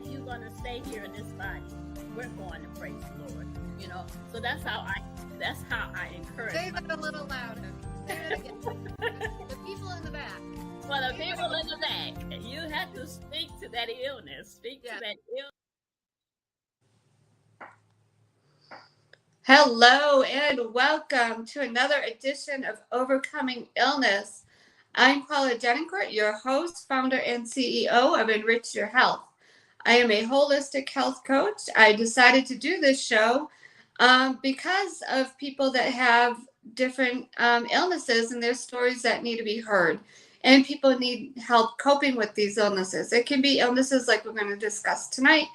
you're going to stay here in this body, we're going to praise the Lord. You know, so that's how I encourage. Say that a little louder. Say it again. The people in the back. Well, the people in the back, you have to speak to that illness. Speak to that illness. Hello and welcome to another edition of Overcoming Illness. I'm Paula Denoncourt, your host, founder, and CEO of Enrich Your Health. I am a holistic health coach. I decided to do this show because of people that have different illnesses and their stories that need to be heard. And people need help coping with these illnesses. It can be illnesses like we're going to discuss tonight.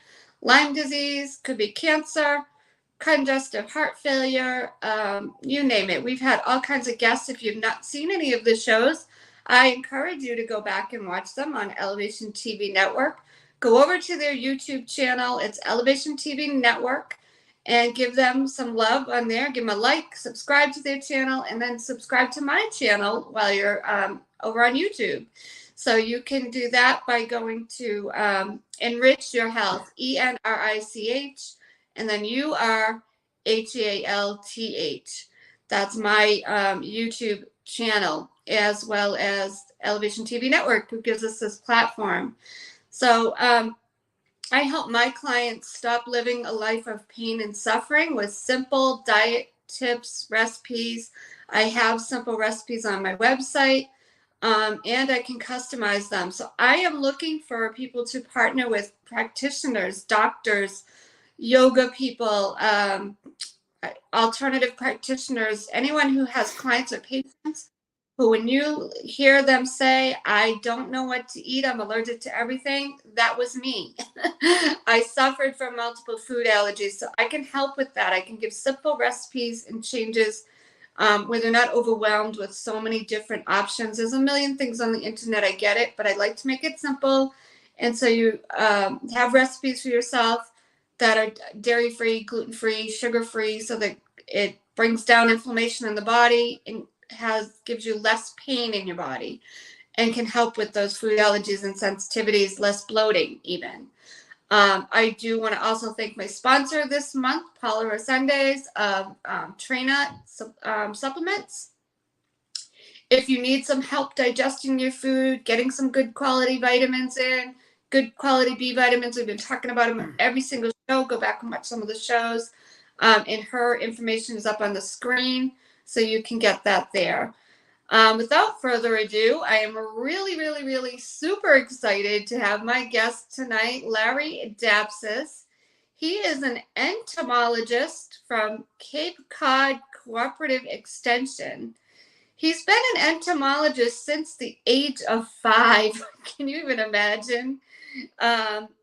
Lyme disease, could be cancer, congestive heart failure, you name it. We've had all kinds of guests. If you've not seen any of the shows, I encourage you to go back and watch them on Elevation TV Network. Go over to their YouTube channel. It's Elevation TV Network, and give them some love on there. Give them a like, subscribe to their channel, and then subscribe to my channel while you're over on YouTube. So you can do that by going to Enrich Your Health, ENRICH, and then URHEALTH. That's my YouTube channel, as well as Elevation TV Network, who gives us this platform. So I help my clients stop living a life of pain and suffering with simple diet tips, recipes. I have simple recipes on my website, and I can customize them. So I am looking for people to partner with practitioners, doctors, yoga people, alternative practitioners, anyone who has clients or patients who, when you hear them say, I don't know what to eat, I'm allergic to everything, that was me. I suffered from multiple food allergies, so I can help with that. I can give simple recipes and changes where they're not overwhelmed with so many different options. There's a million things on the internet, I get it, but I like to make it simple. And so you have recipes for yourself that are dairy-free, gluten-free, sugar-free, so that it brings down inflammation in the body and gives you less pain in your body, and can help with those food allergies and sensitivities, less bloating even. I do want to also thank my sponsor this month, Paula Resendes of Traina Supplements. If you need some help digesting your food, getting some good quality vitamins in, good quality B vitamins, we've been talking about them every single show. Go back and watch some of the shows. And her information is up on the screen, so you can get that there. Without further ado, I am really super excited to have my guest tonight, Larry Dapsis. He is an entomologist from Cape Cod Cooperative Extension. He's been an entomologist since the age of 5. Can you even imagine?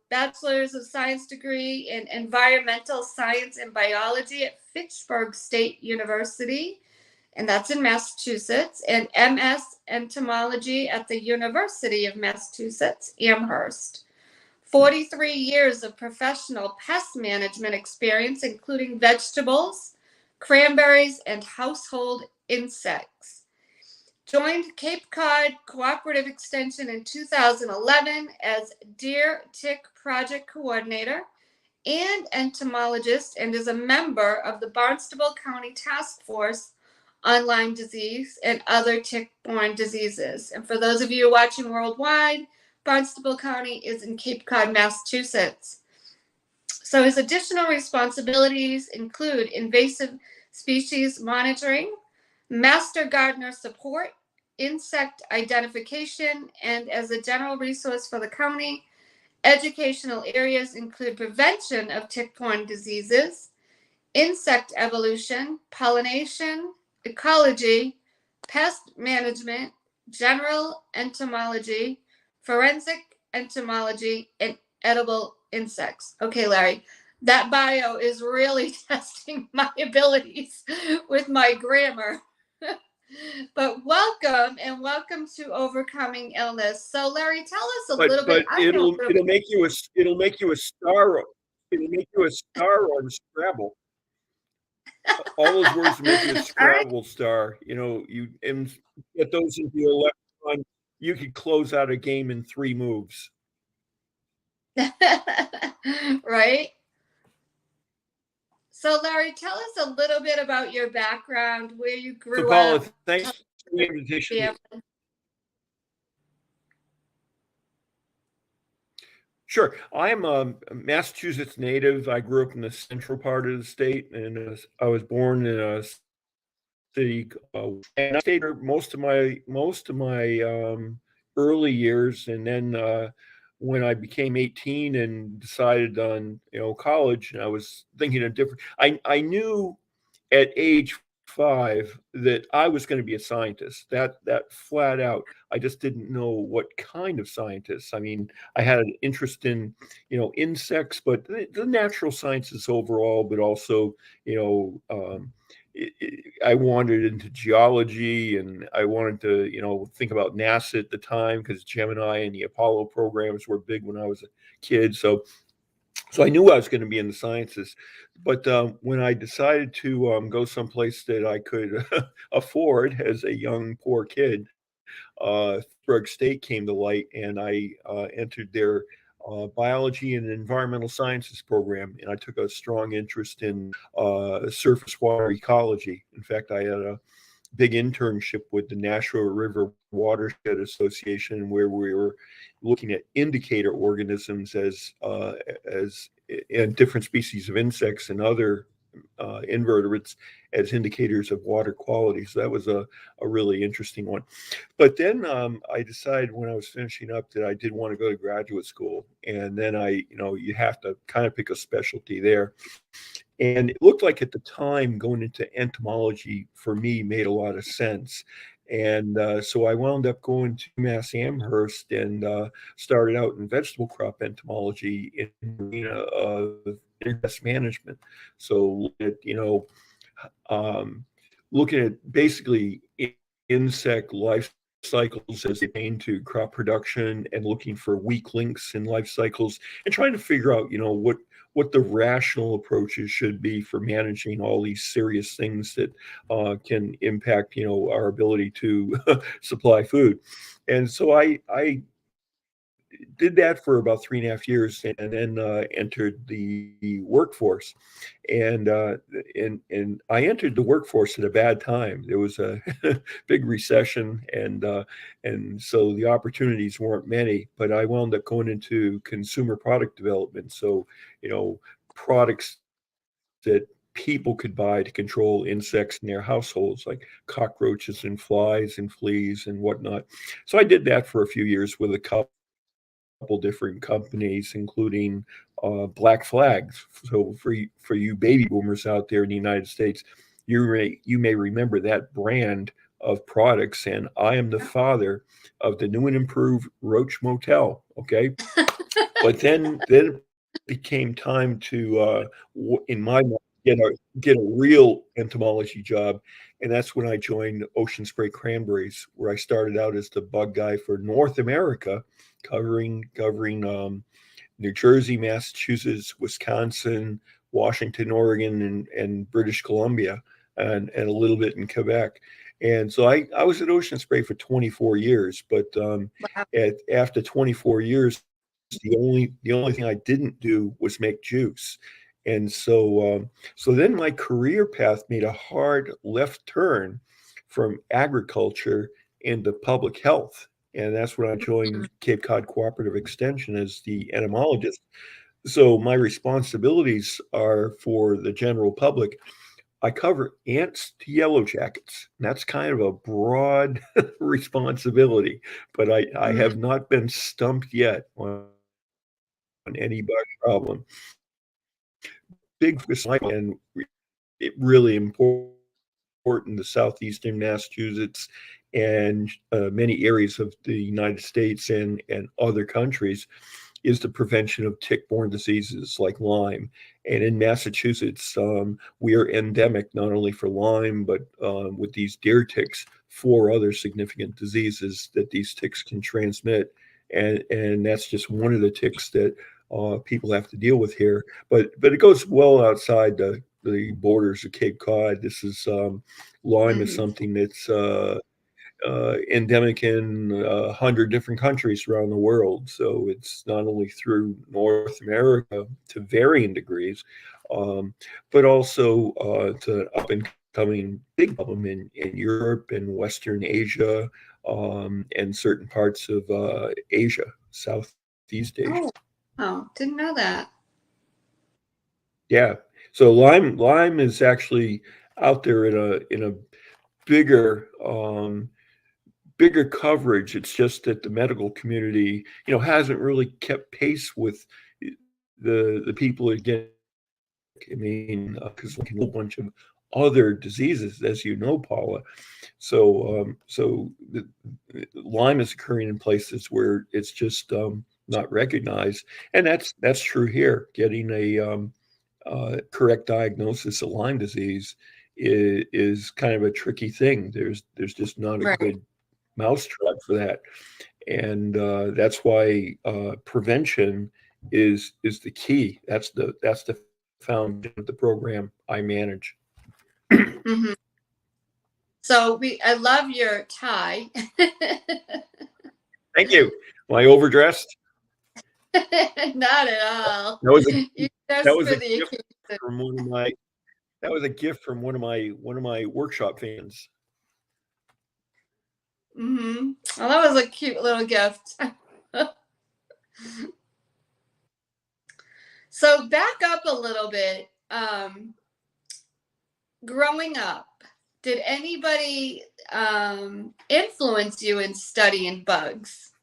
Bachelor's of Science degree in Environmental Science and Biology at Fitchburg State University, and that's in Massachusetts, and MS Entomology at the University of Massachusetts, Amherst. 43 years of professional pest management experience, including vegetables, cranberries, and household insects. Joined Cape Cod Cooperative Extension in 2011 as Deer Tick Project Coordinator and entomologist, and is a member of the Barnstable County Task Force on Lyme disease and other tick-borne diseases. And for those of you watching worldwide, Barnstable County is in Cape Cod, Massachusetts. So his additional responsibilities include invasive species monitoring, master gardener support, insect identification, and as a general resource for the county, educational areas include prevention of tick-borne diseases, insect evolution, pollination, ecology, pest management, general entomology, forensic entomology, and edible insects. Okay, Larry, that bio is really testing my abilities with my grammar. But welcome to Overcoming Illness. So, Larry, tell us a little bit. It'll make you a star. It'll make you a star on Scrabble. All those words make you a Scrabble star. You know, you and get those into your lexicon. You could close out a game in 3 moves. right? So, Larry, tell us a little bit about your background, where you So, grew Paula, up. thanks for the invitation. Yeah. Sure. I'm a Massachusetts native. I grew up in the central part of the state, and I was born in a city, and I stayed there most of my early years, and then when I became 18 and decided on college, and I was thinking of different. I knew at age 5 that I was going to be a scientist. That flat out. I just didn't know what kind of scientist. I mean, I had an interest in insects, but the natural sciences overall, but also you know. I wandered into geology, and I wanted to, think about NASA at the time because Gemini and the Apollo programs were big when I was a kid. So I knew I was going to be in the sciences, but when I decided to go someplace that I could afford as a young poor kid, Pittsburgh State came to light, and I entered their biology and environmental sciences program, and I took a strong interest in surface water ecology. In fact, I had a big internship with the Nashua River Watershed Association, where we were looking at indicator organisms as and different species of insects and other invertebrates as indicators of water quality. So that was a really interesting one. But then I decided when I was finishing up that I did want to go to graduate school, and then you have to kind of pick a specialty there. And it looked like at the time going into entomology for me made a lot of sense. And so I wound up going to Mass Amherst and started out in vegetable crop entomology in the arena of interest management. So, um, looking at basically insect life cycles as they pertain to crop production and looking for weak links in life cycles and trying to figure out, what the rational approaches should be for managing all these serious things that can impact, our ability to supply food. And so I did that for about 3.5 years, and then entered the workforce. And I entered the workforce at a bad time. There was a big recession, and so the opportunities weren't many. But I wound up going into consumer product development. So products that people could buy to control insects in their households, like cockroaches and flies and fleas and whatnot. So I did that for a few years with a couple different companies, including Black Flags. So for you baby boomers out there in the United States, you may remember that brand of products. And I am the father of the new and improved Roach Motel. Okay, but then it became time to, in my mind, get a real entomology job, and that's when I joined Ocean Spray Cranberries, where I started out as the bug guy for North America, covering New Jersey, Massachusetts, Wisconsin, Washington, Oregon, and British Columbia, and a little bit in Quebec. And so I was at Ocean Spray for 24 years, but Wow. after 24 years, the only thing I didn't do was make juice. And so then my career path made a hard left turn from agriculture into public health. And that's when I joined Cape Cod Cooperative Extension as the entomologist. So my responsibilities are for the general public. I cover ants to yellow jackets. And that's kind of a broad responsibility, but I have not been stumped yet on any bug problem. Big focus and it really important to southeastern Massachusetts and many areas of the United States and other countries is the prevention of tick-borne diseases like Lyme. And in Massachusetts, we are endemic not only for Lyme, but with these deer ticks, 4 other significant diseases that these ticks can transmit. And that's just one of the ticks that people have to deal with here. But it goes well outside the borders of Cape Cod. This is Lyme is something that's endemic in 100 different countries around the world. So it's not only through North America to varying degrees, but also to up and coming big problem in Europe and Western Asia, and certain parts of Asia, Southeast Asia. Oh, didn't know that. Yeah. So Lyme is actually out there in a bigger bigger coverage. It's just that the medical community, hasn't really kept pace with the people that get sick. I mean, because like a whole bunch of other diseases, as you know, Paula. So Lyme is occurring in places where it's just not recognized, and that's true here. Getting a correct diagnosis of Lyme disease is kind of a tricky thing. There's just not a Right. good mousetrap for that, and that's why prevention is the key. That's the foundation of the program I manage. Hmm. So I love your tie. Thank you. Am I overdressed? Not at all. That was a You that just was for a the gift occasion. from one of my workshop fans. Hmm. Well, that was a cute little gift. So back up a little bit. Growing up, did anybody influence you in studying bugs?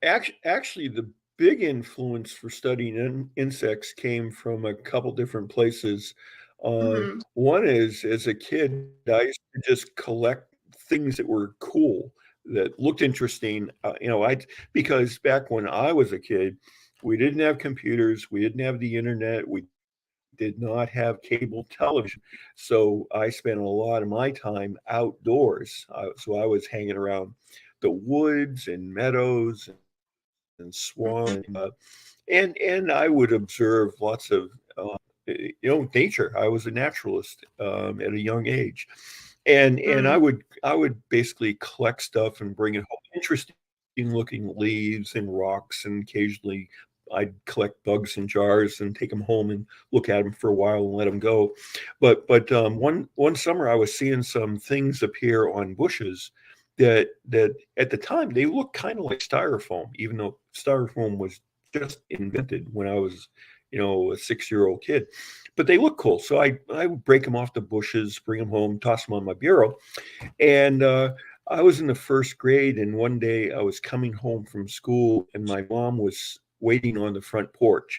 Actually, the big influence for studying insects came from a couple different places. Hmm. One is, as a kid, I used to just collect things that were cool, that looked interesting. Because back when I was a kid, we didn't have computers, we didn't have the internet, we did not have cable television. So I spent a lot of my time outdoors. So I was hanging around the woods and meadows and swamp, and I would observe lots of nature. I was a naturalist at a young age, and Mm. I would basically collect stuff and bring it home. Interesting looking leaves and rocks, and occasionally I'd collect bugs in jars and take them home and look at them for a while and let them go. But one summer I was seeing some things appear on bushes that at the time they looked kind of like styrofoam, even though styrofoam was just invented when I was, a 6-year-old kid. But they look cool, so I would break them off the bushes, bring them home, toss them on my bureau, and I was in the first grade, and one day I was coming home from school, and my mom was waiting on the front porch,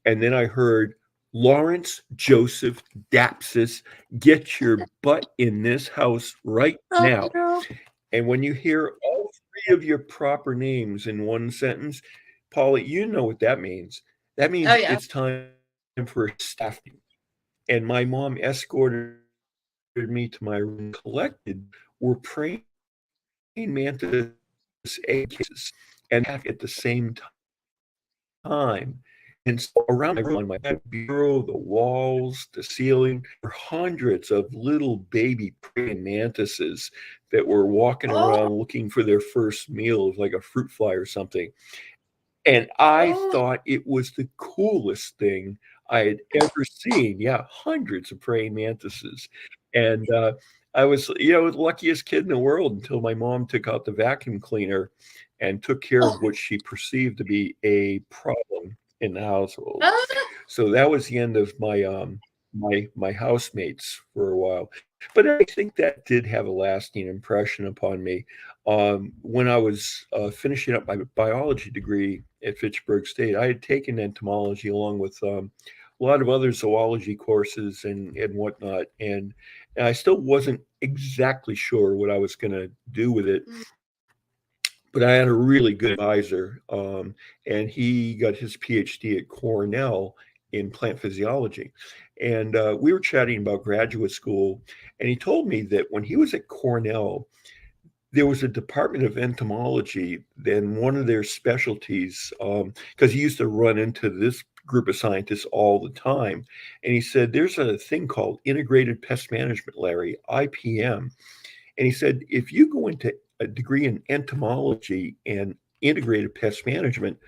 and then I heard, "Lawrence Joseph Dapsis, get your butt in this house right Oh now." no. And when you hear all three of your proper names in one sentence, Paula, you know what that means. That Oh means yeah. it's time for a staff meeting. And my mom escorted me to my room and collected were praying mantis egg cases and at the same time. And so around my room, on my bureau, the walls, the ceiling, were hundreds of little baby praying mantises that were walking Oh, around looking for their first meal, like a fruit fly or something. And I oh. thought it was the coolest thing I had ever seen. Yeah, hundreds of praying mantises. And I was, the luckiest kid in the world until my mom took out the vacuum cleaner and took care of what she perceived to be a problem in the household. Ah. So that was the end of my housemates for a while. But I think that did have a lasting impression upon me. When I was finishing up my biology degree at Fitchburg State, I had taken entomology along with a lot of other zoology courses and whatnot, and I still wasn't exactly sure what I was going to do with it. Mm. But I had a really good advisor, and he got his PhD at Cornell in plant physiology. And we were chatting about graduate school, and he told me that when he was at Cornell, there was a department of entomology. Then one of their specialties, because he used to run into this group of scientists all the time, and he said, "There's a thing called integrated pest management, Larry, IPM." And he said, if you go into a degree in entomology and integrated pest management,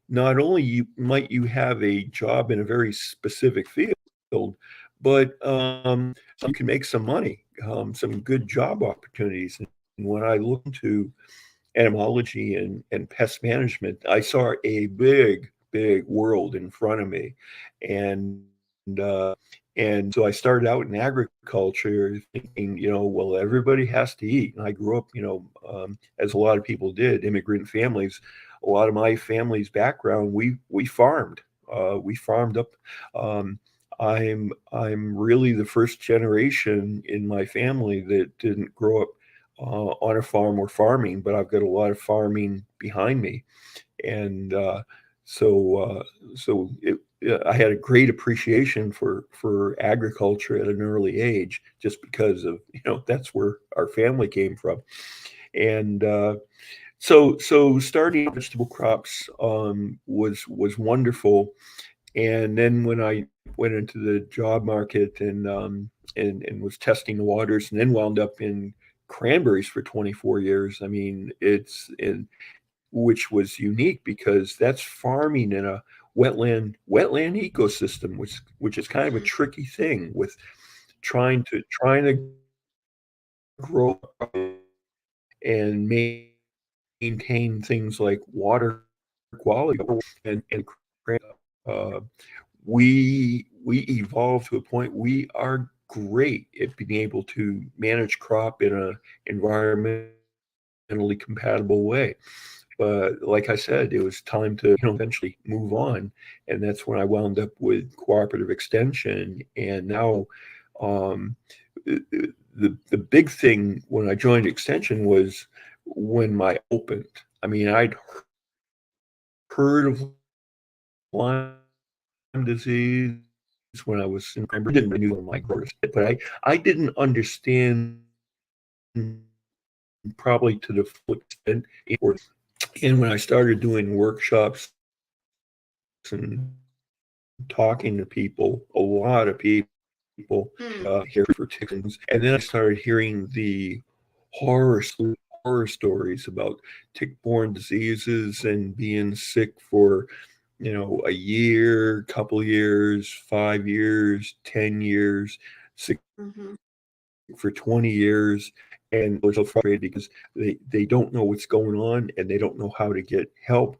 not only might you have a job in a very specific field, but you can make some money, some good job opportunities. And when I looked into entomology and pest management, I saw a big world in front of me. And and so I started out in agriculture thinking, well, everybody has to eat. And I grew up, as a lot of people did, immigrant families. A lot of my family's background, we farmed. We farmed up. Um, I'm really the first generation in my family that didn't grow up on a farm or farming, but I've got a lot of farming behind me, and so I had a great appreciation for agriculture at an early age, just because of that's where our family came from, and so starting vegetable crops was wonderful, and then when I went into the job market and was testing the waters, and then wound up in cranberries for 24 years. I mean, which was unique because that's farming in a wetland ecosystem, which is kind of a tricky thing with trying to grow and maintain things like water quality and uh, we evolved to a point we are great at being able to manage crop in a environmentally compatible way. But like I said, it was time to eventually move on, and that's when I wound up with cooperative extension. And now, um, the big thing when I joined extension was when my opened. I mean, I'd heard of Lyme disease when I was in primary, didn't renew on my course, but I didn't understand probably to the full extent. And when I started doing workshops and talking to people, a lot of people here for chickens, and then I started hearing the horror horror stories about tick-borne diseases and being sick for a year, couple years, 5 years, 10 years, sick Mhm. for 20 years, and they're so frustrated because they don't know what's going on and they don't know how to get help.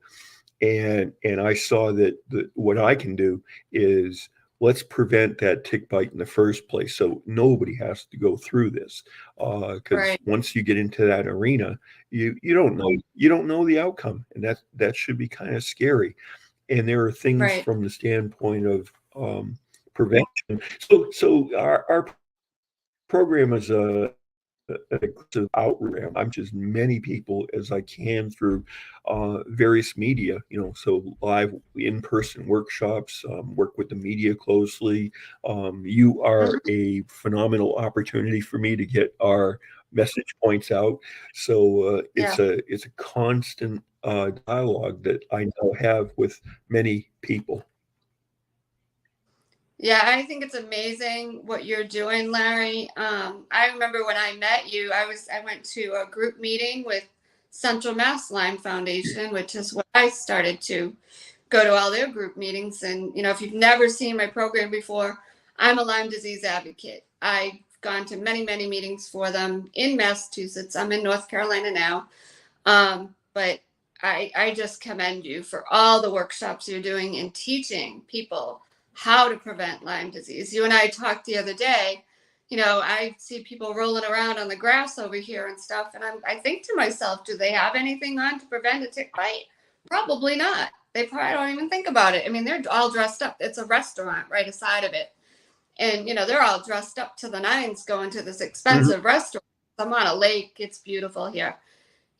And I saw that what I can do is let's prevent that tick bite in the first place, so nobody has to go through this. Because Right. once you get into that arena, you don't know the outcome, and that should be kind of scary. And there are things Right. from the standpoint of prevention. So our program is an aggressive outreach. I'm just many people as I can through various media, so live in-person workshops, work with the media closely. You are Mhm. a phenomenal opportunity for me to get our message points out. So Yeah. it's a constant dialogue that I now have with many people. Yeah, I think it's amazing what you're doing, Larry. I remember when I met you, I went to a group meeting with Central Mass Lyme Foundation, which is what I started to go to all their group meetings. And if you've never seen my program before, I'm a Lyme disease advocate. I've gone to many, many meetings for them in Massachusetts. I'm in North Carolina now. But I just commend you for all the workshops you're doing in teaching people how to prevent Lyme disease. You and I talked the other day. I see people rolling around on the grass over here and stuff, and I think to myself, do they have anything on to prevent a tick bite? Probably not. They probably don't even think about it. I mean, they're all dressed up. It's a restaurant right aside of it, and they're all dressed up to the nines going to this Mhm. expensive restaurant. I'm on a lake. It's beautiful here.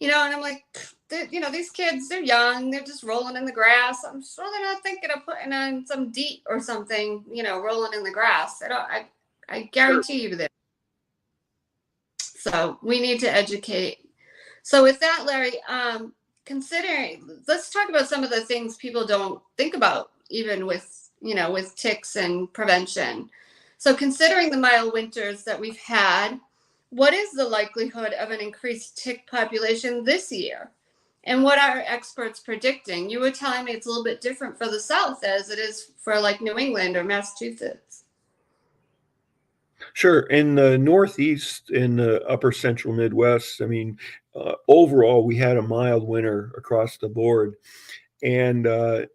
And I'm like, these kids, they're young, they're just rolling in the grass. I'm sure they're not thinking of putting on some DEET or something, rolling in the grass. I Sure. guarantee you that. So we need to educate. So with that, Larry, let's talk about some of the things people don't think about, even with, with ticks and prevention. So considering the mild winters that we've had, what is the likelihood of an increased tick population this year? And what are experts predicting? You were telling me it's a little bit different for the South as it is for like New England or Massachusetts. Sure. In the Northeast, in the upper central Midwest, I mean, overall, we had a mild winter across the board. And I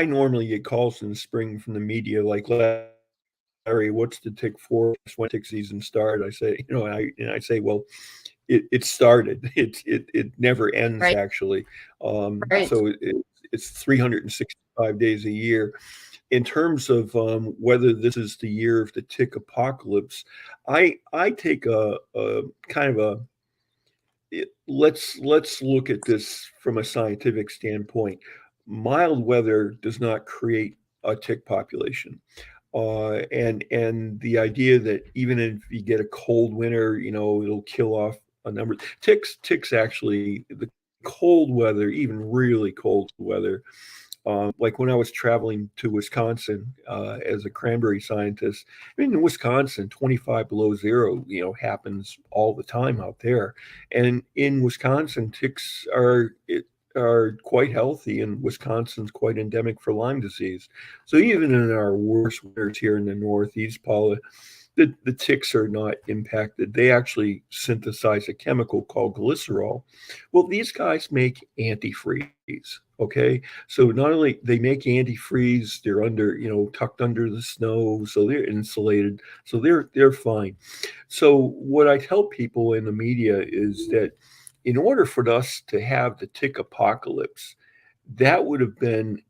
normally get calls in the spring from the media like, Larry, what's the tick for? When tick season start? I say, I say, well, it started. It never ends Right. actually. Right. So it's 365 days a year. In terms of whether this is the year of the tick apocalypse, I take a kind of let's look at this from a scientific standpoint. Mild weather does not create a tick population. And the idea that even if you get a cold winter, it'll kill off a number. Ticks actually, the cold weather, even really cold weather, like when I was traveling to Wisconsin as a cranberry scientist. I mean, in Wisconsin, 25 below zero, happens all the time out there. And in Wisconsin, ticks are quite healthy, and Wisconsin's quite endemic for Lyme disease. So even in our worst winters here in the Northeast, Paula, the ticks are not impacted. They actually synthesize a chemical called glycerol. Well, these guys make antifreeze. Okay, so not only they make antifreeze, they're tucked under the snow, so they're insulated, so they're fine. So what I tell people in the media is that in order for us to have the tick apocalypse, that would have been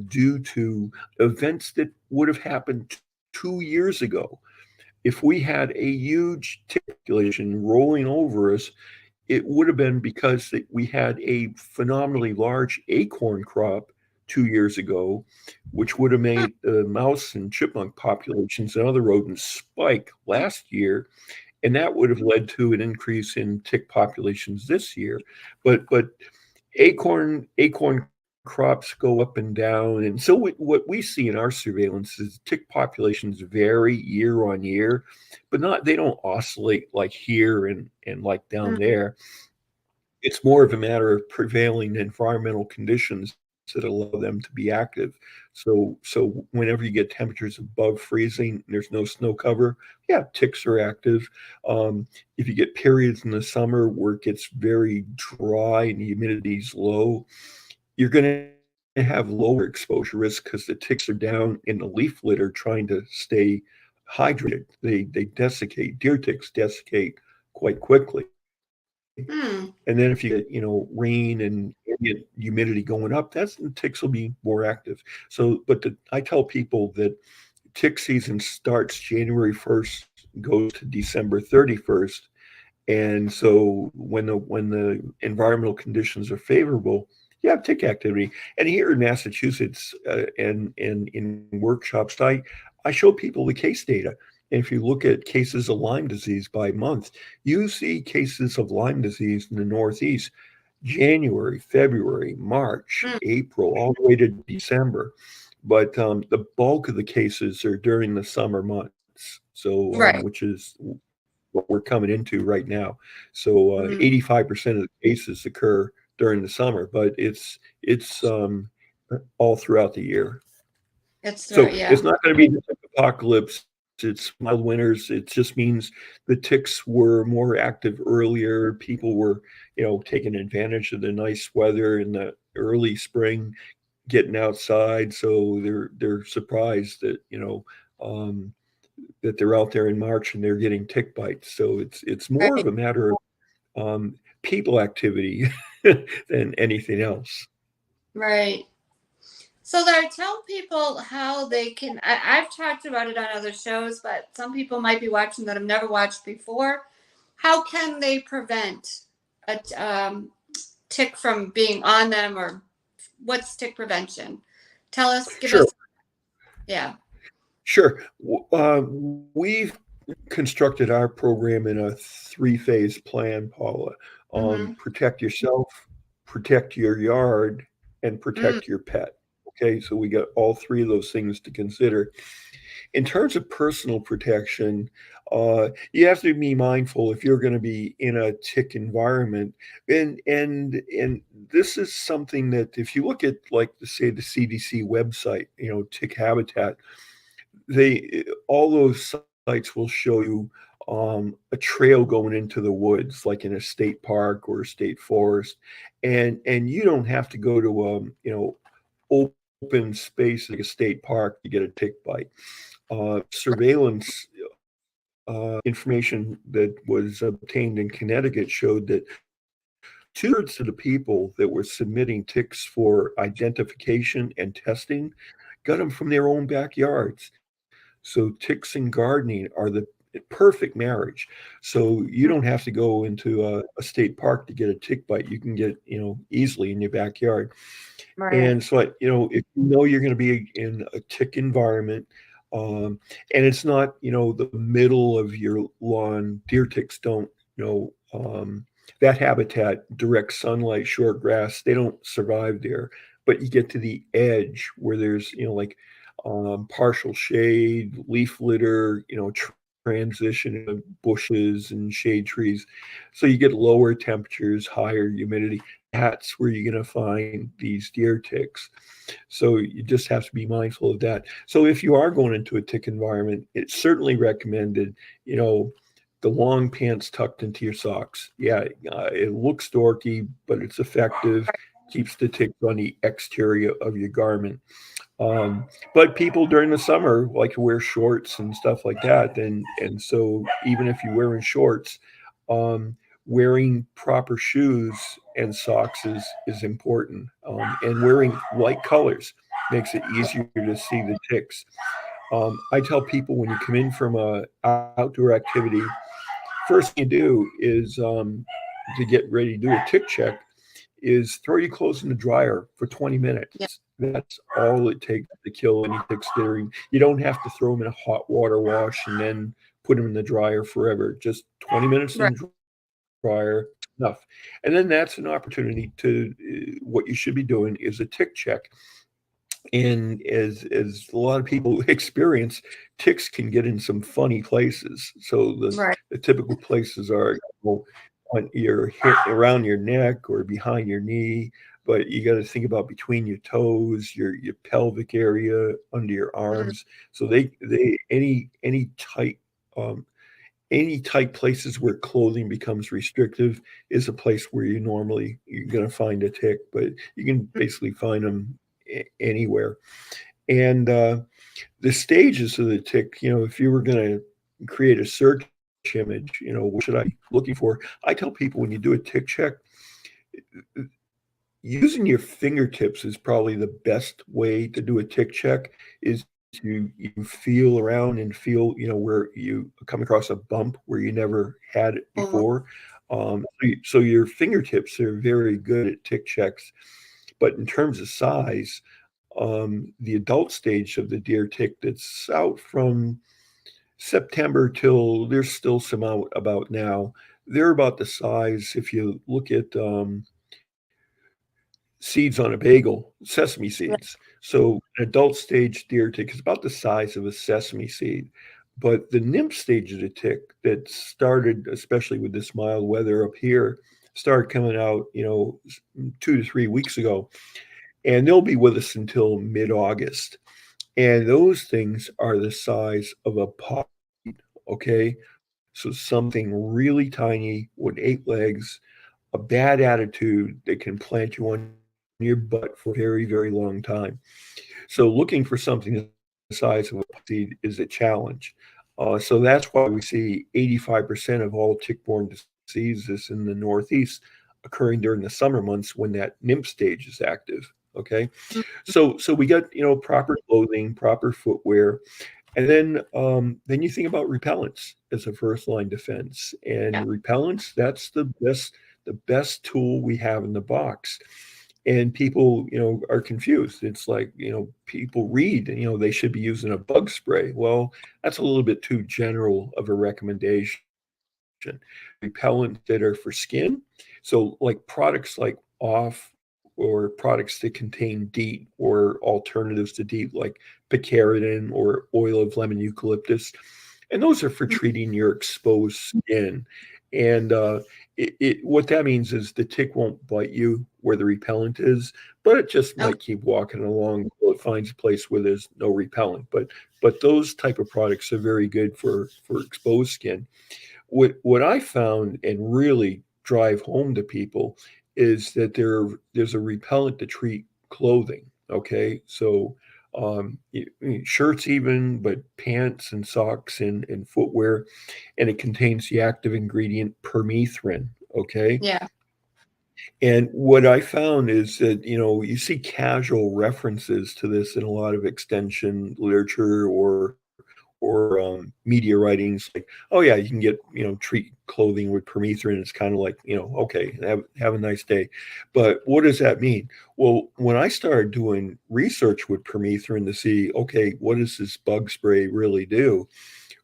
due to events that would have happened 2 years ago. If we had a huge tick population rolling over us, it would have been because that we had a phenomenally large acorn crop 2 years ago, which would have made the mouse and chipmunk populations and other rodents spike last year, and that would have led to an increase in tick populations this year. But acorn crops go up and down, and so what we see in our surveillance is tick populations vary year on year, but they don't oscillate like here and like down Mm. there. It's more of a matter of prevailing environmental conditions that allow them to be active. So whenever you get temperatures above freezing, there's no snow cover. Yeah, ticks are active. If you get periods in the summer where it gets very dry and the humidity is low, you're going to have lower exposure risk because the ticks are down in the leaf litter trying to stay hydrated. They desiccate. Deer ticks desiccate quite quickly. Hmm. And then if you get, rain and ambient humidity going up, the ticks will be more active. So, but I tell people that tick season starts January 1st, goes to December 31st. And so when the environmental conditions are favorable, you have tick activity. And here in Massachusetts and in workshops, I show people the case data. And if you look at cases of Lyme disease by month, you see cases of Lyme disease in the Northeast, January, February, March, Hmm. April, all the way to December. But the bulk of the cases are during the summer months. So, Right. which is what we're coming into right now. So 85% of the cases occur during the summer, but it's all throughout the year. So Yeah. it's not going to be the apocalypse. It's mild winters. It just means the ticks were more active earlier. People were, taking advantage of the nice weather in the early spring, getting outside. So they're surprised that um, that they're out there in March and they're getting tick bites. So it's more Right. of a matter of people activity than anything else. Right. So Larry, tell people how they can. I've talked about it on other shows, but some people might be watching that have never watched before. How can they prevent a tick from being on them, or what's tick prevention? Tell us, give Sure, us, yeah. sure. We've constructed our program in a 3-phase plan, Paula. Mm-hmm. Protect yourself, protect your yard, and Mm, protect your pet. Okay, so we got all three of those things to consider. In terms of personal protection, you have to be mindful if you're going to be in a tick environment, and this is something that if you look at like say the CDC website, tick habitat, they all those sites will show you a trail going into the woods, like in a state park or a state forest, and you don't have to go to open space like a state park to get a tick bite. Surveillance information that was obtained in Connecticut showed that two-thirds of the people that were submitting ticks for identification and testing got them from their own backyards. So ticks and gardening are the perfect marriage. So you mm, don't have to go into a state park to get a tick bite. You can get, easily in your backyard. right. And so, if you know you're going to be in a tick environment, um, and it's not, the middle of your lawn, deer ticks don't, that habitat, direct sunlight, short grass, they don't survive there. But you get to the edge where there's, like partial shade, leaf litter, transition of bushes and shade trees. So you get lower temperatures, higher humidity. That's where you're going to find these deer ticks. So you just have to be mindful of that. So if you are going into a tick environment, it's certainly recommended, the long pants tucked into your socks. Yeah, it looks dorky, but it's effective. Keeps the ticks on the exterior of your garment. But people during the summer like to wear shorts and stuff like that, and so even if you're wearing shorts, um, wearing proper shoes and socks is important, and wearing light colors makes it easier to see the ticks. I tell people when you come in from a outdoor activity, first thing you do is to get ready to do a tick check is throw your clothes in the dryer for 20 Yeah. minutes. That's all it takes to kill any ticks that are in. You don't have to throw them in a hot water wash and then put them in the dryer forever. Just 20 minutes Right. in the dryer, enough. And then that's an opportunity to, what you should be doing is a tick check. And as a lot of people experience, ticks can get in some funny places. So Right. the typical places are, on your hip, around your neck or behind your knee, but you got to think about between your toes, your pelvic area, under your Mm, arms. So they um, any tight places where clothing becomes restrictive is a place where you're going to find a tick, but you can mm, basically find them anywhere. And the stages of the tick, if you were going to create a search image, what should I be looking for? I tell people when you do a tick check, using your fingertips is probably the best way to do a tick check. Is you feel around and feel, where you come across a bump where you never had it mhm. before. So your fingertips are very good at tick checks. But in terms of size, the adult stage of the deer tick that's out from September till there's still some out about now. They're about the size, if you look at seeds on a bagel, sesame Yeah. seeds. So an adult stage deer tick is about the size of a sesame seed. But the nymph stage of the tick that started, especially with this mild weather up here, started coming out, 2 to 3 weeks ago, and they'll be with us until mid-August. And those things are the size of a pot, okay? So something really tiny with 8 legs, a bad attitude that can plant you on your butt for a very, very long time. So looking for something the size of a seed is a challenge. So that's why we see 85% of all tick-borne diseases in the Northeast occurring during the summer months when that nymph stage is active. Okay, Mm, so we got proper clothing, proper footwear, and then you think about repellents as a first line defense. And yeah. repellents, that's the best tool we have in the box. and people, are confused. It's like, people read and, they should be using a bug spray. Well, that's a little bit too general of a recommendation. Repellents that are for skin. So like products like Off, or products that contain DEET or alternatives to DEET like picaridin or oil of lemon eucalyptus. And those are for treating your exposed skin. And what that means is the tick won't bite you where the repellent is, but it just Okay. might keep walking along until it finds a place where there's no repellent. But those type of products are very good for exposed skin. What I found and really drive home to people is that there's a repellent to treat clothing. Okay, so shirts even, but pants and socks and footwear, and it contains the active ingredient permethrin. Okay, Yeah. and what I found is that, you see casual references to this in a lot of extension literature or media writings, like, oh yeah, you can get, treat clothing with permethrin. It's kind of like, okay, have a nice day. But what does that mean? Well, when I started doing research with permethrin to see, okay, what does this bug spray really do?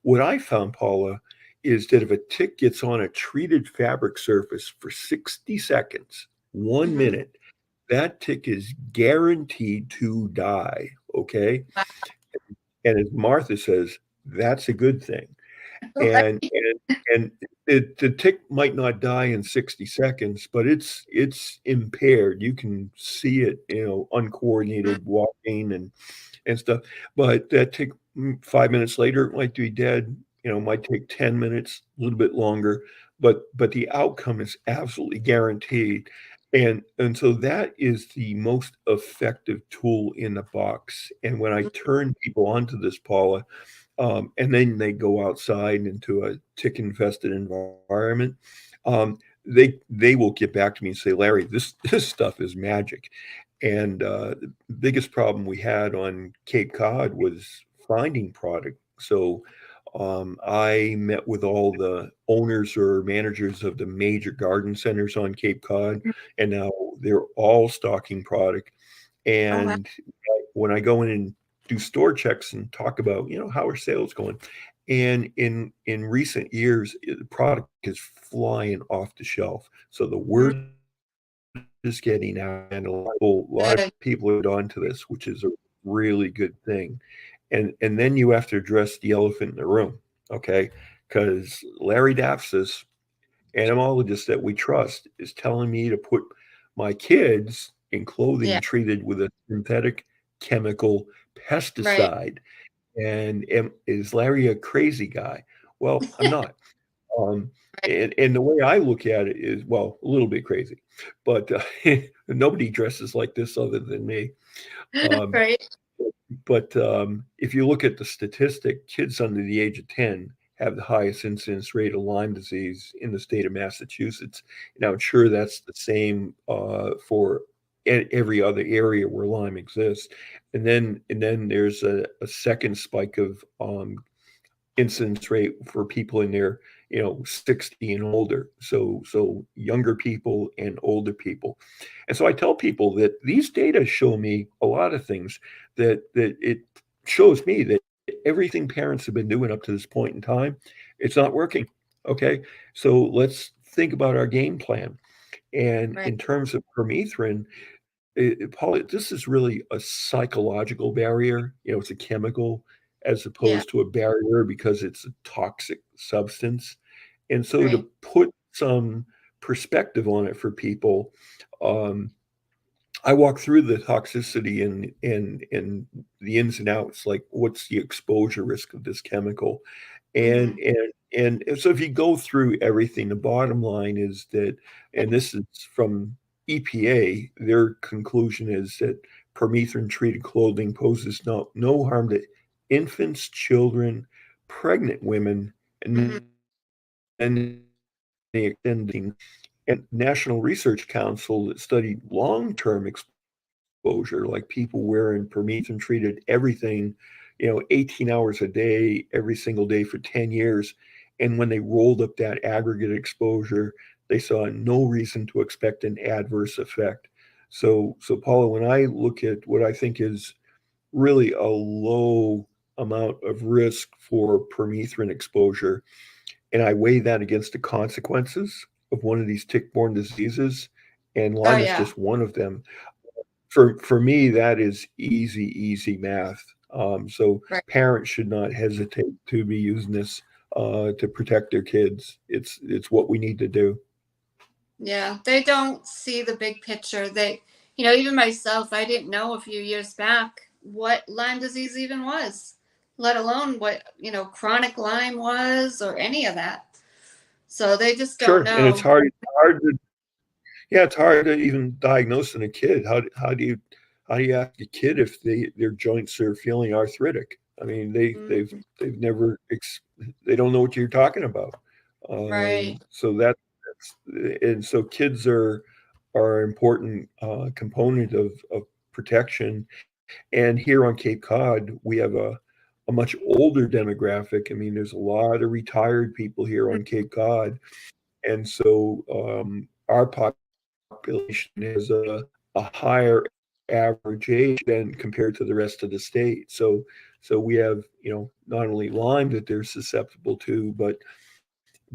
What I found, Paula, is that if a tick gets on a treated fabric surface for 60 seconds, one Hmm. minute, that tick is guaranteed to die. Okay. And as Martha says, that's a good thing. Right. And the tick might not die in 60 seconds, but it's impaired. You can see it, uncoordinated walking and stuff. But that tick, 5 minutes later, it might be dead. Might take 10 minutes, a little bit longer, but the outcome is absolutely guaranteed. And so that is the most effective tool in the box. And when I turn people onto this, Paula, and then they go outside into a tick infested environment, they will get back to me and say, Larry, this stuff is magic. And the biggest problem we had on Cape Cod was finding product. So I met with all the owners or managers of the major garden centers on Cape Cod, and now they're all stocking product. Oh, wow. And when I go in and do store checks and talk about, how are sales going, and in recent years, the product is flying off the shelf. So the Mm, word is getting out, and a lot of good. people are onto this, which is a really good thing. And then you have to address the elephant in the room, okay? Because Larry Dapsis, entomologist that we trust, is telling me to put my kids in Yeah. clothing treated with a synthetic chemical Right. pesticide. And is Larry a crazy guy? Well, I'm not. Um, Right. and the way I look at it is, well, a little bit crazy, but nobody dresses like this other than me. Um, Right. but if you look at the statistic, kids under the age of 10 have the highest incidence rate of Lyme disease in the state of Massachusetts. Now, I'm sure that's the same for every other area where Lyme exists. And then there's a second spike of incidence rate for people in their 60 and older, so younger people and older people. And so I tell people that these data show me a lot of things, that it shows me that everything parents have been doing up to this point in time, it's not working. Okay, so let's think about our game plan. And Right. in terms of permethrin, Paul, this is really a psychological barrier. It's a chemical as Yeah. opposed to a barrier because it's a toxic substance. And so to Right. put some perspective on it for people, um, I walk through the toxicity and the ins and outs, like what's the exposure risk of this chemical, Hmm. and so if you go through everything, the bottom line is that, and this is from EPA, their conclusion is that permethrin treated clothing poses no harm to infants, children, pregnant women, Hmm. and the extending. And National Research Council that studied long-term exposure, like people wearing permethrin treated everything, 18 hours a day, every single day for 10 years. And when they rolled up that aggregate exposure, they saw no reason to expect an adverse effect. So Paula, when I look at what I think is really a low amount of risk for permethrin exposure, and I weigh that against the consequences of one of these tick-borne diseases, and Oh Lyme is yeah. just one of them. For me, that is easy math. So Right. parents should not hesitate to be using this to protect their kids. It's what we need to do. Yeah, they don't see the big picture. They, even myself, I didn't know a few years back what Lyme disease even was, let alone what, chronic Lyme was or any of that. So they just don't Sure, and it's know. hard to yeah, it's hard to even diagnose in a kid. How do you ask a kid if their joints are feeling arthritic? I mean, Mm, they've never they don't know what you're talking about. right. So that's and so kids are an important component of protection. And here on Cape Cod, we have a much older demographic. I mean, there's a lot of retired people here on Cape Cod, and so our population has a higher average age than compared to the rest of the state. So we have, not only Lyme that they're susceptible to, but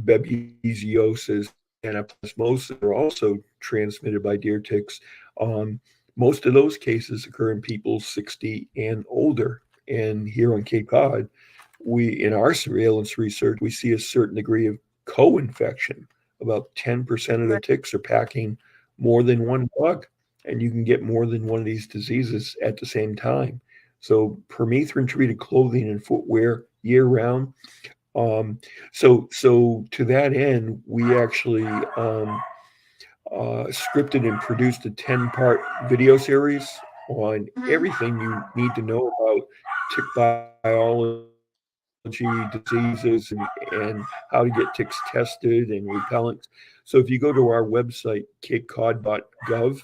babesiosis and anaplasmosis are also transmitted by deer ticks. Um, Most of those cases occur in people 60 and older. And here on Cape Cod, in our surveillance research, we see a certain degree of co-infection. About 10% of the Right. ticks are packing more than one bug, and you can get more than one of these diseases at the same time. So permethrin treated clothing and footwear year round. So to that end, we actually scripted and produced a 10-part video series on Mhm. everything you need to know about tick biology, diseases, and how to get ticks tested and repellents. So if you go to our website, capecod.gov,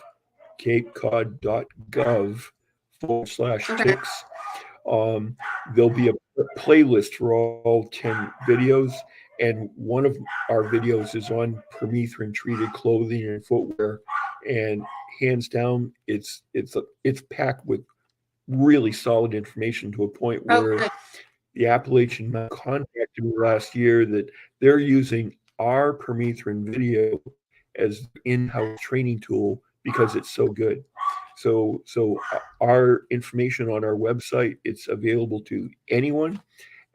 Okay. capecod.gov/ticks, there'll be a playlist for all 10 videos. And one of our videos is on permethrin treated clothing and footwear. And hands down, it's packed with really solid information to a point Oh, where good. the Appalachian Mountain contacted me last year that they're using our permethrin video as in-house training tool because it's so good. So our information on our website, it's available to anyone,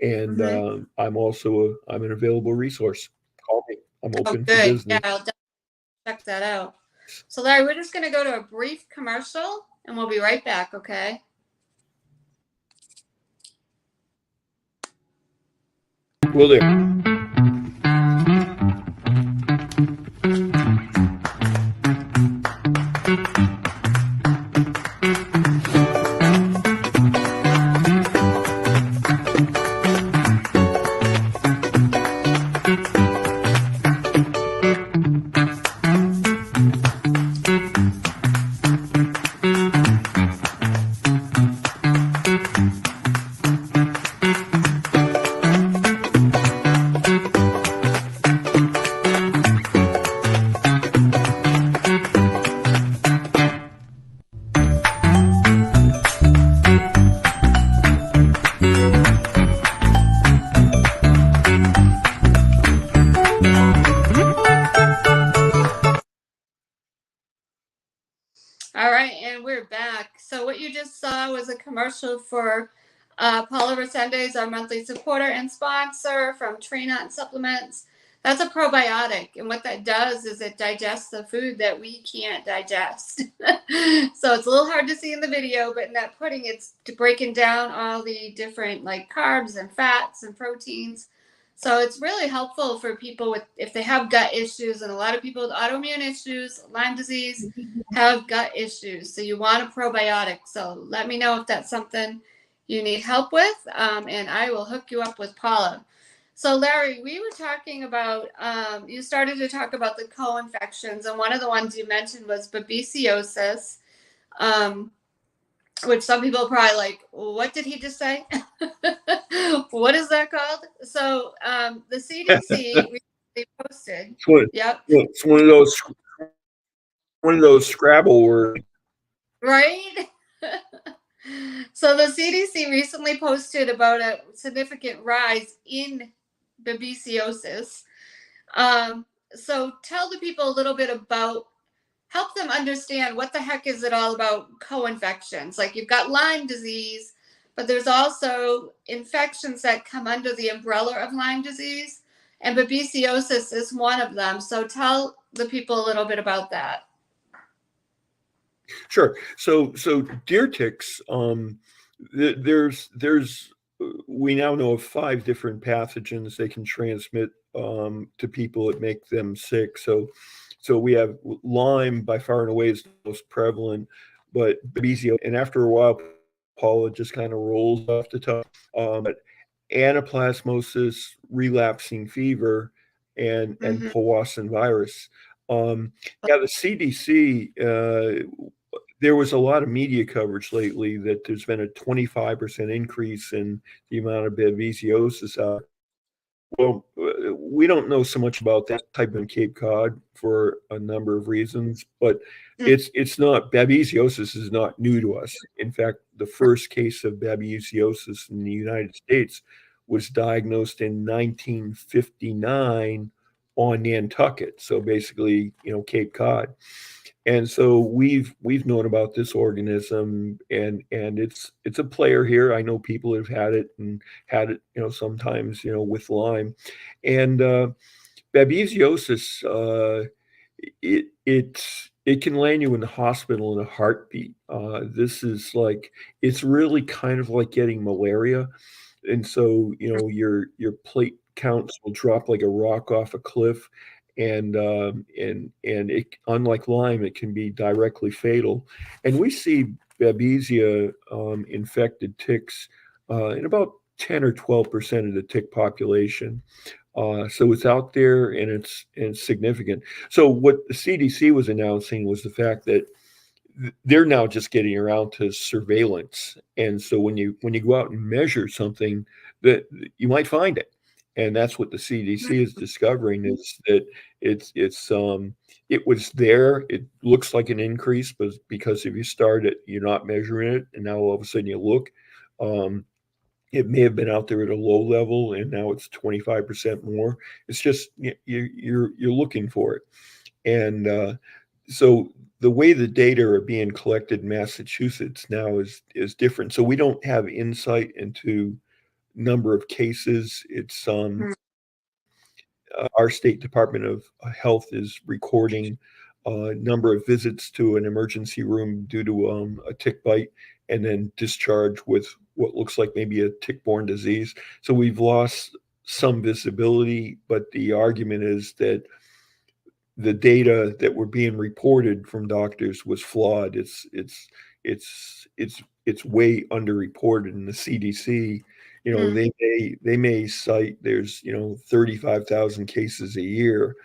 and Hmm. I'm an available resource. Call me. I'm Oh, open for good. Yeah, business. I'll definitely check that out. So, Larry, we're just going to go to a brief commercial and we'll be right back, okay? Will do. All right, and we're back. So what you just saw was a commercial for Paula Resendez, our monthly supporter and sponsor from Trina and Supplements. That's a probiotic, and what that does is it digests the food that we can't digest. So it's a little hard to see in the video, but in that pudding, it's breaking down all the different like carbs and fats and proteins. So it's really helpful for people with if they have gut issues, and a lot of people with autoimmune issues, Lyme disease, have gut issues. So you want a probiotic. So let me know if that's something you need help with, and I will hook you up with Paula. So Larry, we were talking about, you started to talk about the co-infections, and one of the ones you mentioned was babesiosis, um, which some people are probably like, what did he just say? What is that called? So the CDC recently posted, It's one, yep, it's one of those one of those Scrabble words. Right? So the CDC recently posted about a significant rise in babesiosis. So tell the people a little bit about, help them understand what the heck is it all about co-infections. Like you've got Lyme disease, but there's also infections that come under the umbrella of Lyme disease, and babesiosis is one of them. So tell the people a little bit about that. Sure. So deer ticks, there's we now know of 5 different pathogens they can transmit to people that make them sick. So we have Lyme, by far and away is the most prevalent, but Babesia, and after a while, Paula just kind of rolls off the tongue. But anaplasmosis, relapsing fever, and Powassan virus. Yeah, the CDC, there was a lot of media coverage lately that there's been a 25% increase in the amount of babesiosis out. Well, we don't know so much about that type in Cape Cod for a number of reasons, but it's not, babesiosis is not new to us. In fact, the first case of babesiosis in the United States was diagnosed in 1959 on Nantucket. So basically, Cape Cod. And so we've known about this organism, and it's a player here. I know people have had it sometimes with Lyme, and babesiosis. It can land you in the hospital in a heartbeat. This is like, it's really kind of like getting malaria, and so your plate counts will drop like a rock off a cliff. And it, unlike Lyme, it can be directly fatal. And we see Babesia infected ticks in about 10 or 12% of the tick population. So it's out there, and it's significant. So what the CDC was announcing was the fact that they're now just getting around to surveillance. And so when you go out and measure something, that you might find it. And that's what the CDC is discovering, is that it was there. It looks like an increase, but because if you start it, you're not measuring it, and now all of a sudden you look, it may have been out there at a low level, and now it's 25% more. It's just you're looking for it, and so the way the data are being collected in Massachusetts now is different. So we don't have insight into number of cases. It's our state Department of Health is recording number of visits to an emergency room due to a tick bite, and then discharge with what looks like maybe a tick-borne disease. So we've lost some visibility, but the argument is that the data that were being reported from doctors was flawed. It's way underreported in the CDC. They may cite there's 35,000 cases a year,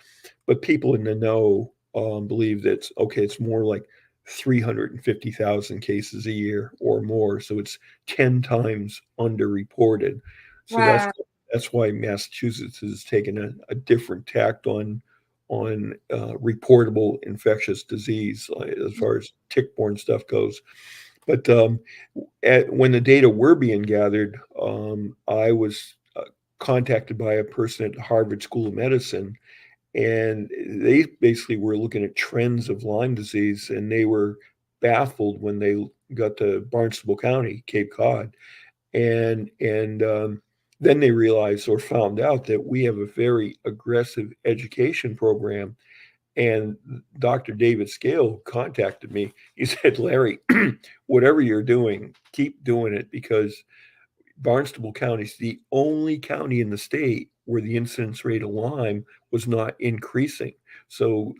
but people in the know believe that it's more like 350,000 cases a year or more. So it's 10 times underreported. So Wow. that's why Massachusetts has taken a different tact on reportable infectious disease as far as tick-borne stuff goes. But when the data were being gathered, I was contacted by a person at Harvard School of Medicine, and they basically were looking at trends of Lyme disease, and they were baffled when they got to Barnstable County, Cape Cod, and then they realized or found out that we have a very aggressive education program. And Dr. David Scale contacted me. He said, Larry, whatever you're doing, keep doing it, because Barnstable County is the only county in the state where the incidence rate of Lyme was not increasing. So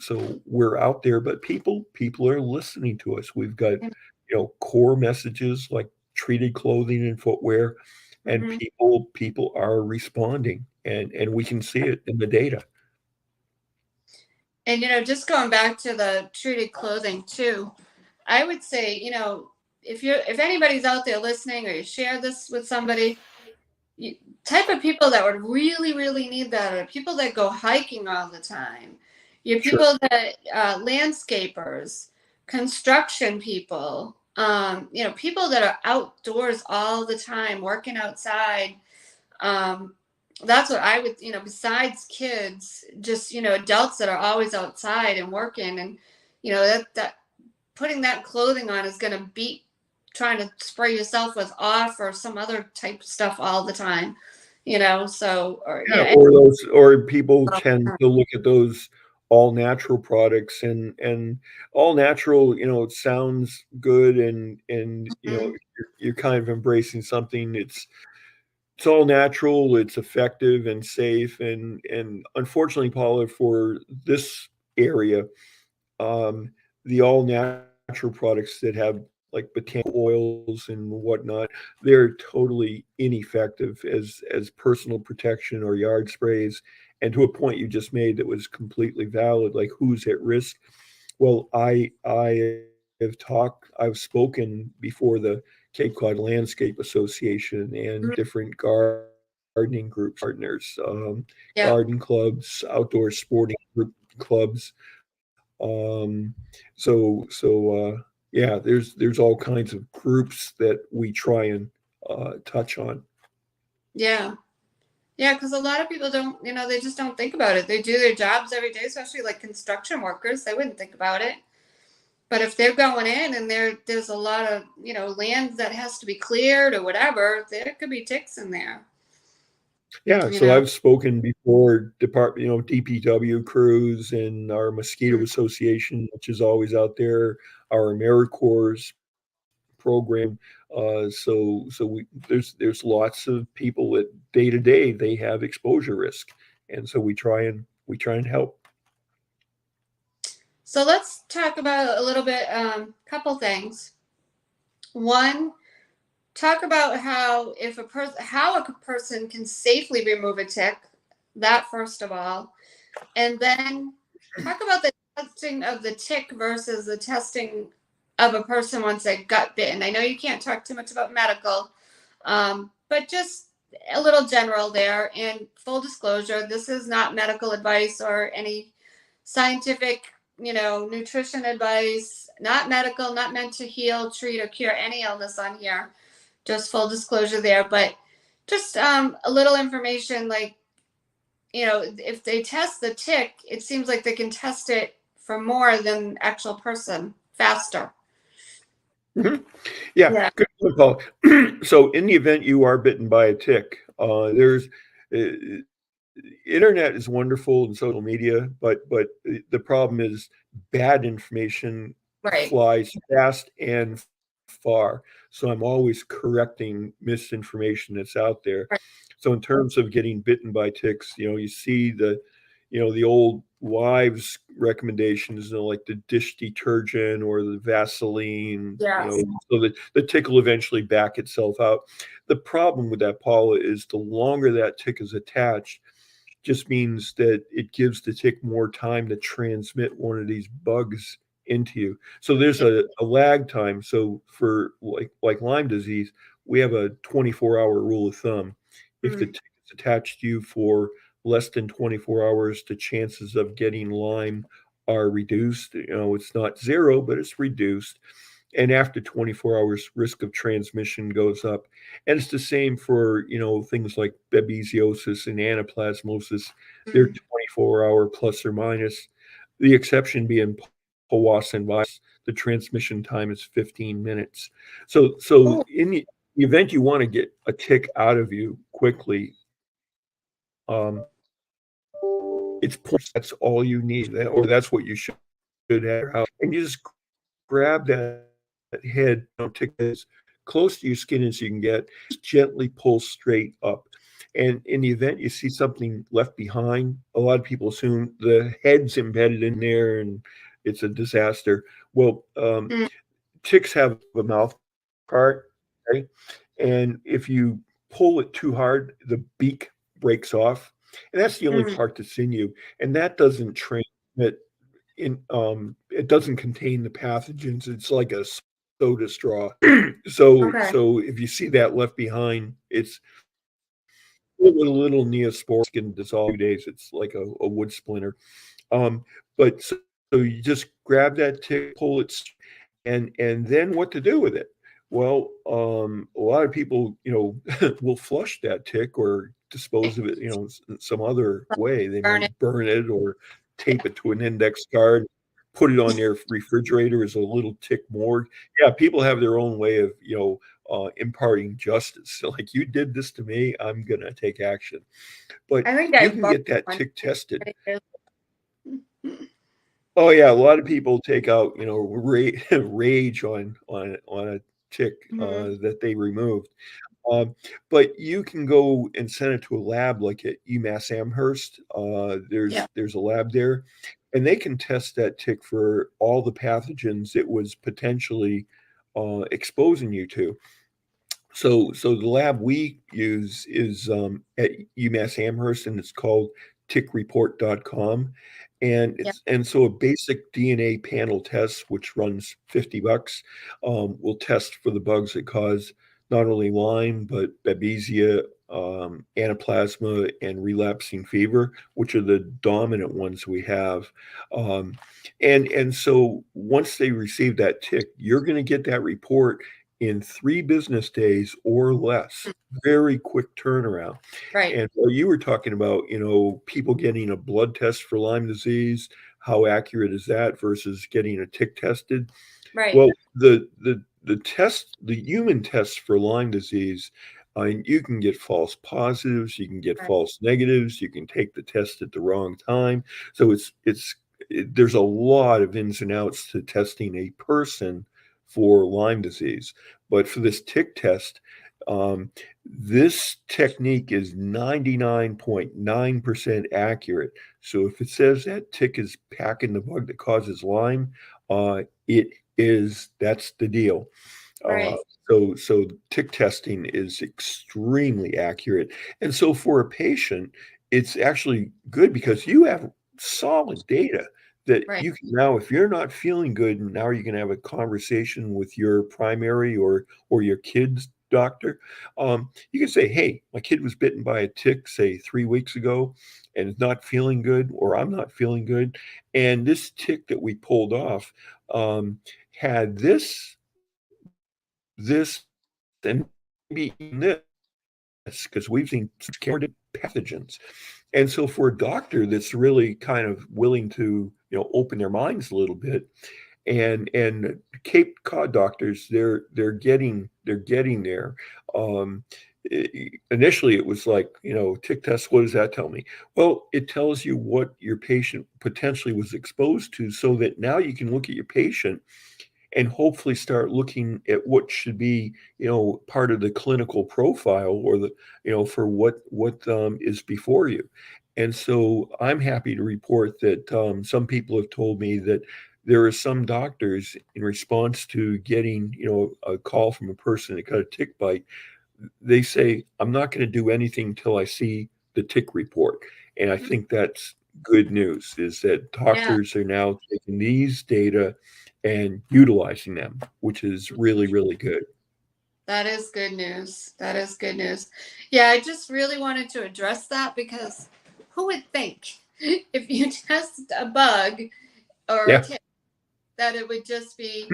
we're out there, but people are listening to us. We've got, core messages like treated clothing and footwear, and people are responding, and we can see it in the data. And just going back to the treated clothing too, I would say, if anybody's out there listening, or you share this with somebody, type of people that would really, really need that are people that go hiking all the time. Your Sure. people that landscapers, construction people, people that are outdoors all the time, working outside. Um, that's what I would, besides kids, just, adults that are always outside and working, and, that putting that clothing on is going to beat trying to spray yourself with off or some other type of stuff all the time, so, or, Yeah, or people tend to look at those all natural products, and all natural, it sounds good, and Mhm. you're kind of embracing something. It's all natural, it's effective and safe, and unfortunately, Paula, for this area, um, the all natural products that have like botanical oils and whatnot, they're totally ineffective as personal protection or yard sprays. And to a point you just made that was completely valid, like who's at risk? Well, I've spoken before the Cape Cod Landscape Association and different gardening groups, partners, Yeah. garden clubs, outdoor sporting group clubs. Yeah, there's all kinds of groups that we try and touch on. Yeah. Yeah, because a lot of people don't, they just don't think about it. They do their jobs every day, especially like construction workers. They wouldn't think about it. But if they're going in and there's a lot of, land that has to be cleared or whatever, there could be ticks in there, Yeah, you so know. I've spoken before department, DPW crews and our mosquito Mm. association, which is always out there, our AmeriCorps program. There's lots of people that day to day they have exposure risk, and so we try and help. So let's talk about a little bit, couple things. One, talk about how a person can safely remove a tick. That first of all, and then talk about the testing of the tick versus the testing of a person once they got bitten. I know you can't talk too much about medical, but just a little general there. And full disclosure, this is not medical advice or any scientific, nutrition advice, not medical, not meant to heal, treat, or cure any illness on here. Just full disclosure there. But just a little information like, if they test the tick, it seems like they can test it for more than actual person faster. Mhm. Yeah, Yeah. good point, Paul. So in the event you are bitten by a tick, there's uh, internet is wonderful and social media, but the problem is bad information Right. flies fast and far. So I'm always correcting misinformation that's out there. Right. So in terms of getting bitten by ticks, you see the old wives' recommendations, like the dish detergent or the Vaseline, Yes. so that the tick will eventually back itself out. The problem with that, Paula, is the longer that tick is attached, just means that it gives the tick more time to transmit one of these bugs into you. So there's a lag time. So for like Lyme disease, we have a 24-hour rule of thumb. If the Mm. tick is attached to you for less than 24 hours, the chances of getting Lyme are reduced. It's not zero, but it's reduced. And after 24 hours, risk of transmission goes up. And it's the same for, things like babesiosis and anaplasmosis. They're Mm. 24-hour plus or minus. The exception being Powassan virus. The transmission time is 15 minutes. So Oh. in the event you want to get a tick out of you quickly, it's that's all you need, or that's what you should have. And you just grab that head, tick as close to your skin as you can get, just gently pull straight up. And in the event you see something left behind, a lot of people assume the head's embedded in there and it's a disaster. Well, Mm. ticks have a mouth part, okay? And if you pull it too hard, the beak breaks off. And that's the only Mm. part that's in you. And that doesn't transmit it doesn't contain the pathogens. It's like a soda straw. So Okay. if you see that left behind, it's with a little Neosporin can dissolve in 2 days. It's like a wood splinter. Um, But so you just grab that tick, pull it, and then what to do with it? Well, a lot of people, will flush that tick or dispose of it, some other way. They Burn it. might burn it or tape it to an index card, put it on their refrigerator as a little tick morgue. Yeah, people have their own way of, imparting justice. So like, you did this to me, I'm gonna take action. But I think you I can burned get that one. tick tested. Oh yeah, a lot of people take out, rage on a tick Mhm. that they removed. Um, but you can go and send it to a lab like at UMass Amherst. Yeah. There's a lab there, and they can test that tick for all the pathogens it was potentially exposing you to. So the lab we use is at UMass Amherst, and it's called tickreport.com. And Yeah. so a basic DNA panel test, which runs $50, will test for the bugs that cause not only Lyme but Babesia, Anaplasma, and relapsing fever, which are the dominant ones we have. Um, and so once they receive that tick, you're going to get that report in 3 business days or less. Very quick turnaround. Right. And you were talking about, people getting a blood test for Lyme disease. How accurate is that versus getting a tick tested? Right. Well, the human test for Lyme disease, you can get false positives, you can get Right. false negatives, you can take the test at the wrong time. So there's a lot of ins and outs to testing a person for Lyme disease. But for this tick test, um, this technique is 99.9% accurate. So if it says that tick is packing the bug that causes Lyme, it that's the deal. Uh, Right. so tick testing is extremely accurate. And so for a patient, it's actually good because you have solid data that Right. you can now, if you're not feeling good, now you can have a conversation with your primary or your kid's doctor. You can say, hey, my kid was bitten by a tick, say 3 weeks ago, and is not feeling good, or I'm not feeling good. And this tick that we pulled off had this, and maybe even this, because we've seen scared pathogens. And so for a doctor that's really kind of willing to, open their minds a little bit, and Cape Cod doctors, they're getting there. Um, Initially, it was like, tick test. What does that tell me? Well, it tells you what your patient potentially was exposed to, so that now you can look at your patient and hopefully start looking at what should be, part of the clinical profile, or for what is before you. And so I'm happy to report that some people have told me that there are some doctors, in response to getting, a call from a person that got a tick bite, they say, I'm not going to do anything until I see the tick report. And I think that's good news, is that Yeah. doctors are now taking these data and utilizing them, which is really, really good. That is good news. That is good news. Yeah, I just really wanted to address that because who would think if you test a bug or a Yeah, tick that it would just be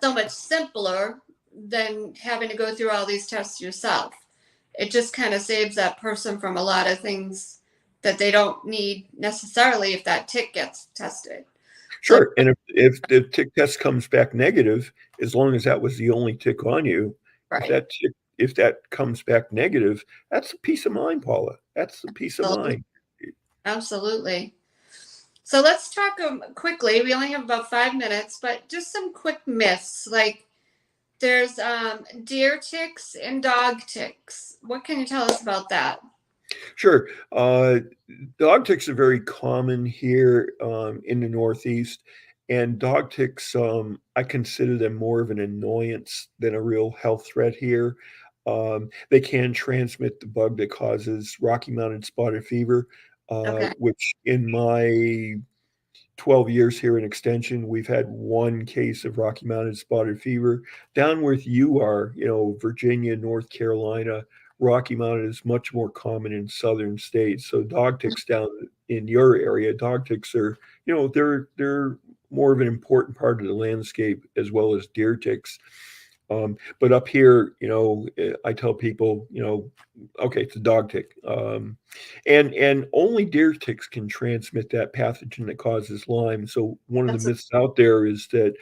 so much simpler than having to go through all these tests yourself. It just kind of saves that person from a lot of things that they don't need necessarily if that tick gets tested. So, sure. And if the tick test comes back negative, as long as that was the only tick on you, if right. that comes back negative, that's a peace of mind, Paula. That's a peace of mind. Absolutely. So let's talk quickly. We only have about 5 minutes, but just some quick myths. Like there's deer ticks and dog ticks. What can you tell us about that? Sure. Dog ticks are very common here in the Northeast, and dog ticks, I consider them more of an annoyance than a real health threat here. They can transmit the bug that causes Rocky Mountain spotted fever, Okay. which in my 12 years here in Extension, we've had one case of Rocky Mountain spotted fever. Down where you are, Virginia, North Carolina, Rocky Mountain is much more common in southern states. So dog ticks down in your area, dog ticks are, they're more of an important part of the landscape as well as deer ticks. But up here, I tell people, okay, it's a dog tick, and only deer ticks can transmit that pathogen that causes Lyme. So one of the That's a, myths out there is that,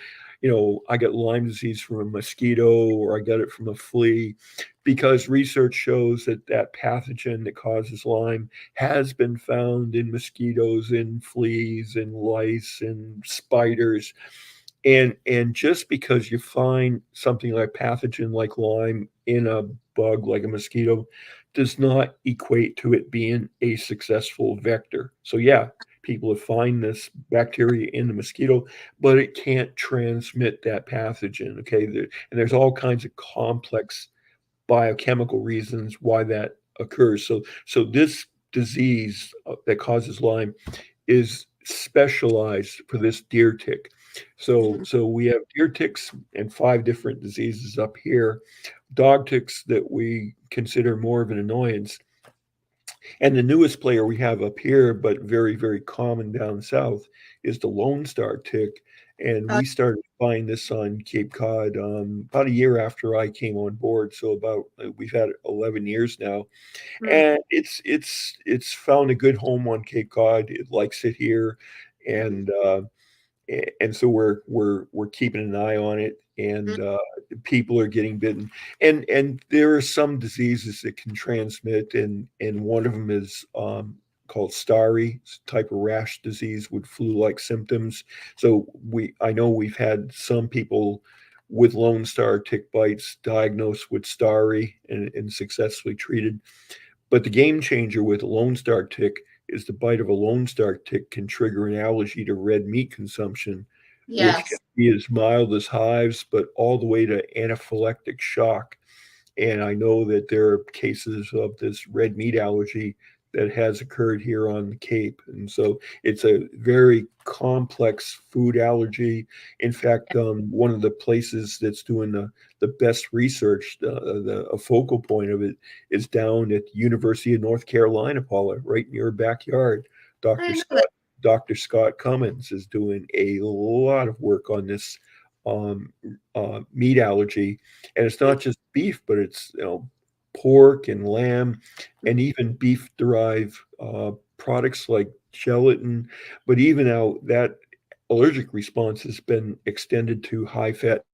I got Lyme disease from a mosquito or I got it from a flea, because research shows that that pathogen that causes Lyme has been found in mosquitoes, in fleas, in lice, and spiders. And just because you find something like pathogen like Lyme in a bug like a mosquito does not equate to it being a successful vector. So yeah, people have find this bacteria in the mosquito, but it can't transmit that pathogen. Okay, and there's all kinds of complex biochemical reasons why that occurs. So this disease that causes Lyme is specialized for this deer tick. So we have deer ticks and 5 different diseases up here. Dog ticks that we consider more of an annoyance. And the newest player we have up here, but very, very common down south, is the Lone Star tick. And uh, we started finding this on Cape Cod about a year after I came on board. So about we've had 11 years now, mm, and it's found a good home on Cape Cod. It likes it here, and so we're keeping an eye on it, mm, and people are getting bitten, and there are some diseases that can transmit, and one of them is called starry. It's a type of rash disease with flu-like symptoms. So I know we've had some people with Lone Star tick bites diagnosed with starry and successfully treated. But the game changer with a Lone Star tick is the bite of a Lone Star tick can trigger an allergy to red meat consumption, which can yes. be as mild as hives, but all the way to anaphylactic shock. And I know that there are cases of this red meat allergy that has occurred here on the Cape. And so it's a very complex food allergy. In fact, one of the places that's doing the best research, a focal point of it, is down at the University of North Carolina, Paula, right in your backyard. I Dr. didn't know that. Scott, Dr. Scott Cummins is doing a lot of work on this um, meat allergy, and it's not just beef, but it's pork and lamb, and even beef derived products like gelatin. But even now that allergic response has been extended to high fat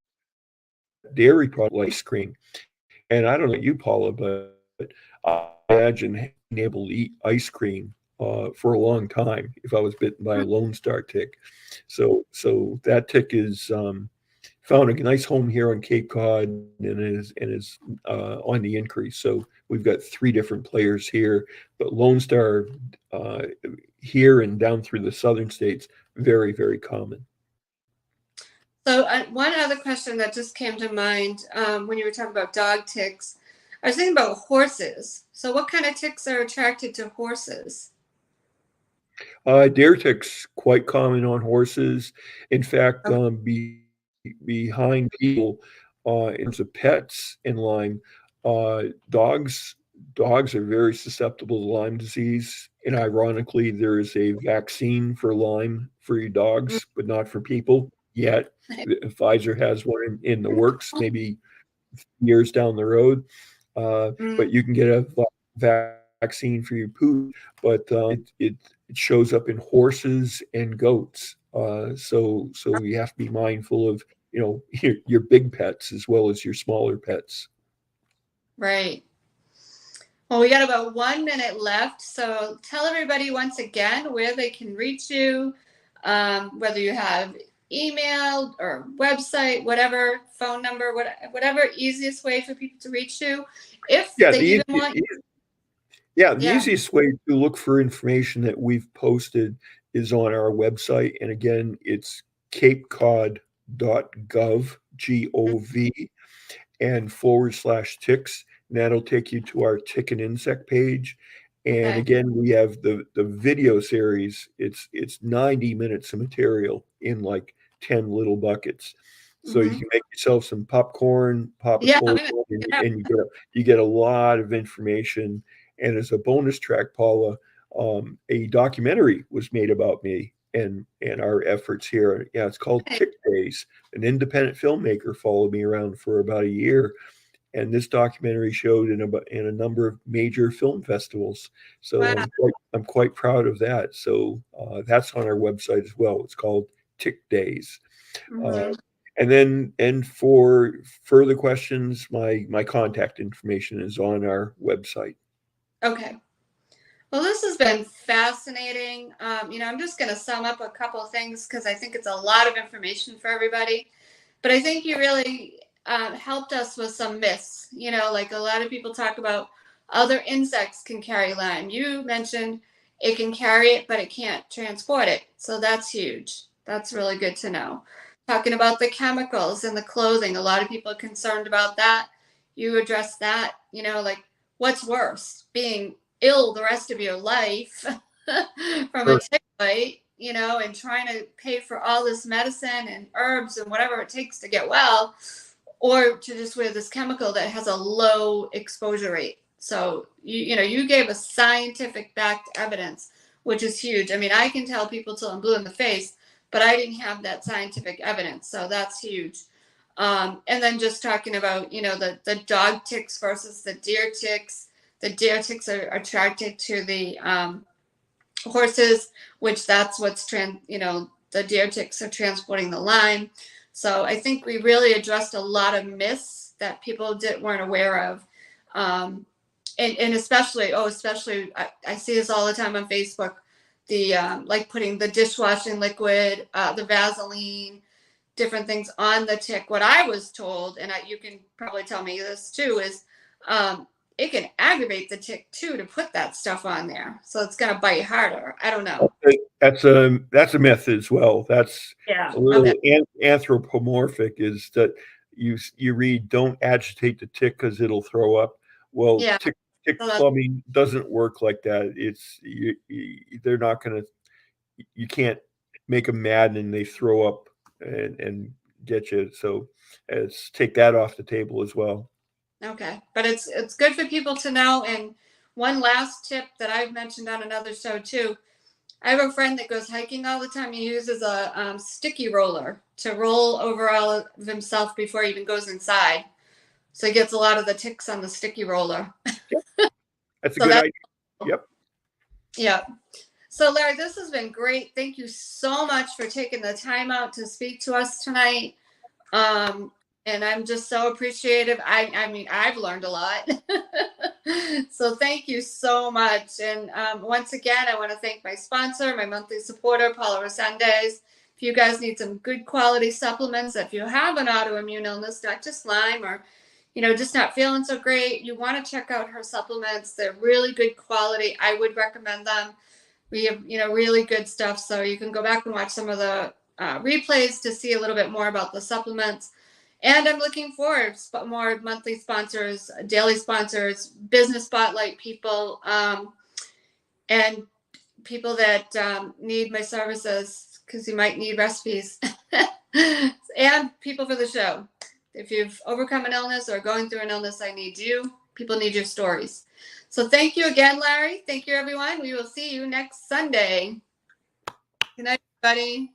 dairy products like ice cream. And I don't know about you, Paula, but I imagine being able to eat ice cream for a long time if I was bitten by a Lone Star tick. So that tick is found a nice home here on Cape Cod and is on the increase. So we've got 3 different players here, but Lone Star uh, here and down through the southern states, very, very common. So one other question that just came to mind when you were talking about dog ticks, I was thinking about horses. So what kind of ticks are attracted to horses? Deer ticks quite common on horses. In fact, Okay. behind people, in terms of pets in Lyme, uh, dogs dogs are very susceptible to Lyme disease. And ironically, there is a vaccine for Lyme for your dogs, but not for people yet. Pfizer has one in the works, maybe years down the road. Mm, But you can get a vaccine for your poop, but it shows up in horses and goats. So you have to be mindful of your big pets as well as your smaller pets. right. Well, we got about 1 minute left. So tell everybody once again where they can reach you, whether you have email or website, whatever, phone number, whatever easiest way for people to reach you. If Yeah, they even want, the yeah, easiest way to look for information that we've posted is on our website. And again, it's capecod.gov, G-O-V, and /ticks. And that'll take you to our tick and insect page. And okay, again, we have the video series. It's 90 minutes of material in like 10 little buckets. So you Mhm. can make yourself some popcorn, pop a Yeah, cold one, and you get a lot of information. And as a bonus track, Paula, a documentary was made about me and our efforts here. Yeah, it's called okay. Tick Days. An independent filmmaker followed me around for about a year, and this documentary showed in a number of major film festivals. So Wow. I'm quite proud of that. So that's on our website as well. It's called Tick Days. Uh, Mhm. and for further questions, my contact information is on our website. Okay. Well, this has been fascinating. I'm just going to sum up a couple of things because I think it's a lot of information for everybody. But I think you really helped us with some myths. Like a lot of people talk about other insects can carry Lyme. You mentioned it can carry it, but it can't transport it. So that's huge. That's really good to know. Talking about the chemicals in the clothing, a lot of people are concerned about that. You address that, like what's worse, being ill the rest of your life from a Sure. tick bite, and trying to pay for all this medicine and herbs and whatever it takes to get well, or to just wear this chemical that has a low exposure rate. So you gave us scientific backed evidence, which is huge. I mean, I can tell people till I'm blue in the face, but I didn't have that scientific evidence, so that's huge. And then just talking about the dog ticks versus the deer ticks. The deer ticks are attracted to the horses, which that's what's the deer ticks are transporting the Lyme. So I think we really addressed a lot of myths that people weren't aware of. And especially I see this all the time on Facebook, the like putting the dishwashing liquid, the Vaseline, different things on the tick. What I was told, and you can probably tell me this too, is it can aggravate the tick too to put that stuff on there. So it's going to bite harder. I don't know. That's a myth as well. That's Yeah. a Okay. little anthropomorphic. Is that you read don't agitate the tick because it'll throw up. Well, Yeah. tick So plumbing doesn't work like that. They're not going to. You can't make them mad and they throw up and get you. So it's take that off the table as well. okay. But it's good for people to know. And one last tip that I've mentioned on another show too. I have a friend that goes hiking all the time. He uses a sticky roller to roll over all of himself before he even goes inside. So he gets a lot of the ticks on the sticky roller. That's a So good that's idea. Yep. yeah. So Larry, this has been great. Thank you so much for taking the time out to speak to us tonight. And I'm just so appreciative. I mean, I've learned a lot. So thank you so much. And once again, I want to thank my sponsor, my monthly supporter, Paula Resendez. If you guys need some good quality supplements, if you have an autoimmune illness, not just Lyme or, just not feeling so great, you want to check out her supplements. They're really good quality. I would recommend them. We have, really good stuff. So you can go back and watch some of the replays to see a little bit more about the supplements. And I'm looking forward to more monthly sponsors, daily sponsors, business spotlight people, and people that need my services because you might need recipes, and people for the show. If you've overcome an illness or going through an illness, I need you. People need your stories. So thank you again, Larry. Thank you, everyone. We will see you next Sunday. Good night, everybody.